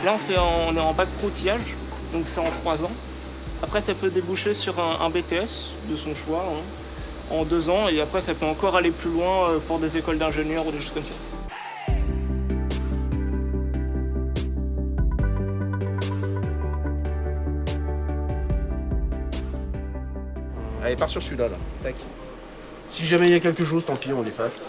Là, on est en bac pro outillage, donc c'est en 3 ans. Après, ça peut déboucher sur un BTS de son choix, hein, en 2 ans. Et après, ça peut encore aller plus loin pour des écoles d'ingénieurs ou des choses comme ça. Allez, pars sur celui-là, là. Tac. Si jamais il y a quelque chose, tant pis, on l'efface.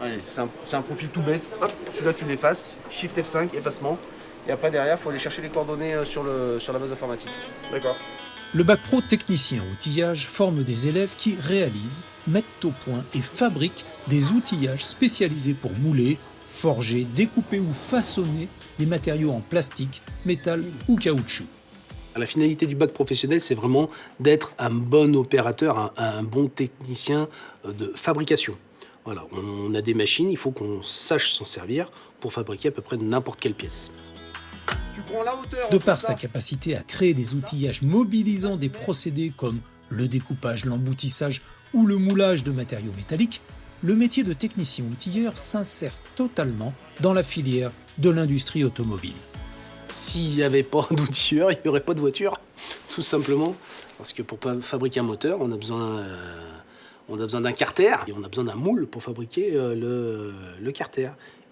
Allez, c'est un profil tout bête. Hop, celui-là, tu l'effaces. Shift F5, effacement. Et après, derrière, il faut aller chercher les coordonnées sur la base informatique. D'accord. Le bac pro technicien outillage forme des élèves qui réalisent, mettent au point et fabriquent des outillages spécialisés pour mouler, forger, découper ou façonner des matériaux en plastique, métal ou caoutchouc. La finalité du bac professionnel, c'est vraiment d'être un bon opérateur, un bon technicien de fabrication. Voilà, on a des machines, il faut qu'on sache s'en servir pour fabriquer à peu près n'importe quelle pièce. Tu prends la hauteur. De par sa capacité à créer des outillages mobilisant des procédés comme le découpage, l'emboutissage ou le moulage de matériaux métalliques, le métier de technicien outilleur s'insère totalement dans la filière de l'industrie automobile. S'il n'y avait pas d'outilleur, il n'y aurait pas de voiture, tout simplement. Parce que pour fabriquer un moteur, on a besoin d'un carter et on a besoin d'un moule pour fabriquer le carter.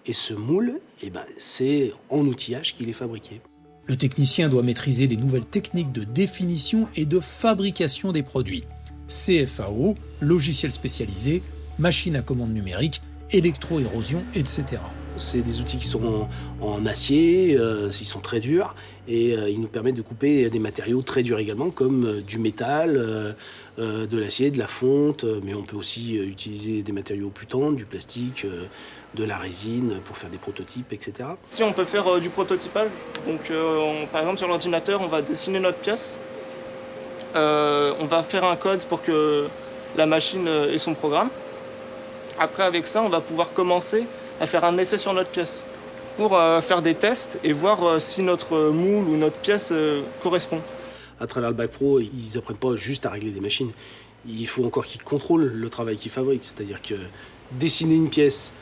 Et ce moule, c'est en outillage qu'il est fabriqué. Le technicien doit maîtriser les nouvelles techniques de définition et de fabrication des produits. CFAO, logiciel spécialisé, machine à commande numérique, électro-érosion, etc. C'est des outils qui sont en acier, ils sont très durs et ils nous permettent de couper des matériaux très durs également, comme du métal, de l'acier, de la fonte, mais on peut aussi utiliser des matériaux plus tendres, du plastique, de la résine pour faire des prototypes, etc. Si on peut faire du prototypage, donc par exemple sur l'ordinateur, on va dessiner notre pièce, on va faire un code pour que la machine ait son programme. Après, avec ça, on va pouvoir commencer à faire un essai sur notre pièce pour faire des tests et voir si notre moule ou notre pièce correspond. À travers le bac pro, ils n'apprennent pas juste à régler des machines. Il faut encore qu'ils contrôlent le travail qu'ils fabriquent. C'est-à-dire que dessiner une pièce,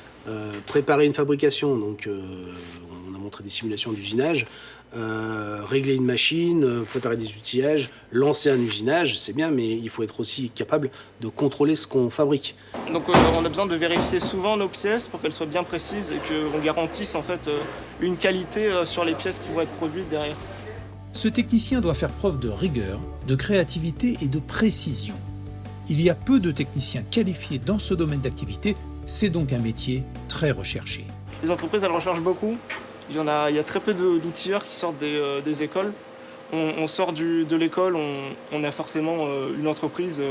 préparer une fabrication, donc on a montré des simulations d'usinage, régler une machine, préparer des outillages, lancer un usinage, c'est bien, mais il faut être aussi capable de contrôler ce qu'on fabrique. Donc on a besoin de vérifier souvent nos pièces pour qu'elles soient bien précises et qu'on garantisse en fait une qualité sur les pièces qui vont être produites derrière. Ce technicien doit faire preuve de rigueur, de créativité et de précision. Il y a peu de techniciens qualifiés dans ce domaine d'activité, c'est donc un métier très recherché. Les entreprises, elles recherchent beaucoup. Il y a très peu d'outilleurs qui sortent des écoles. On sort de l'école, on a forcément une entreprise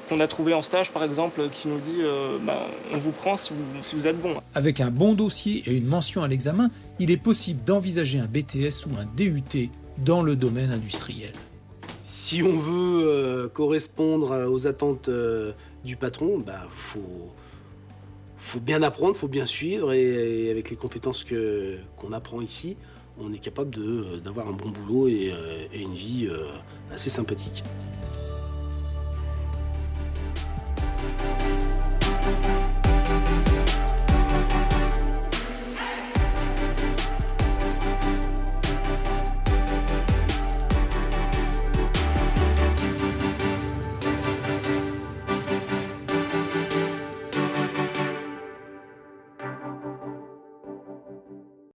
qu'on a trouvée en stage, par exemple, qui nous dit on vous prend si vous êtes bon. Avec un bon dossier et une mention à l'examen, il est possible d'envisager un BTS ou un DUT dans le domaine industriel. Si on veut correspondre aux attentes du patron, faut bien apprendre, faut bien suivre et avec les compétences qu'on apprend ici, on est capable d'avoir un bon boulot et une vie assez sympathique.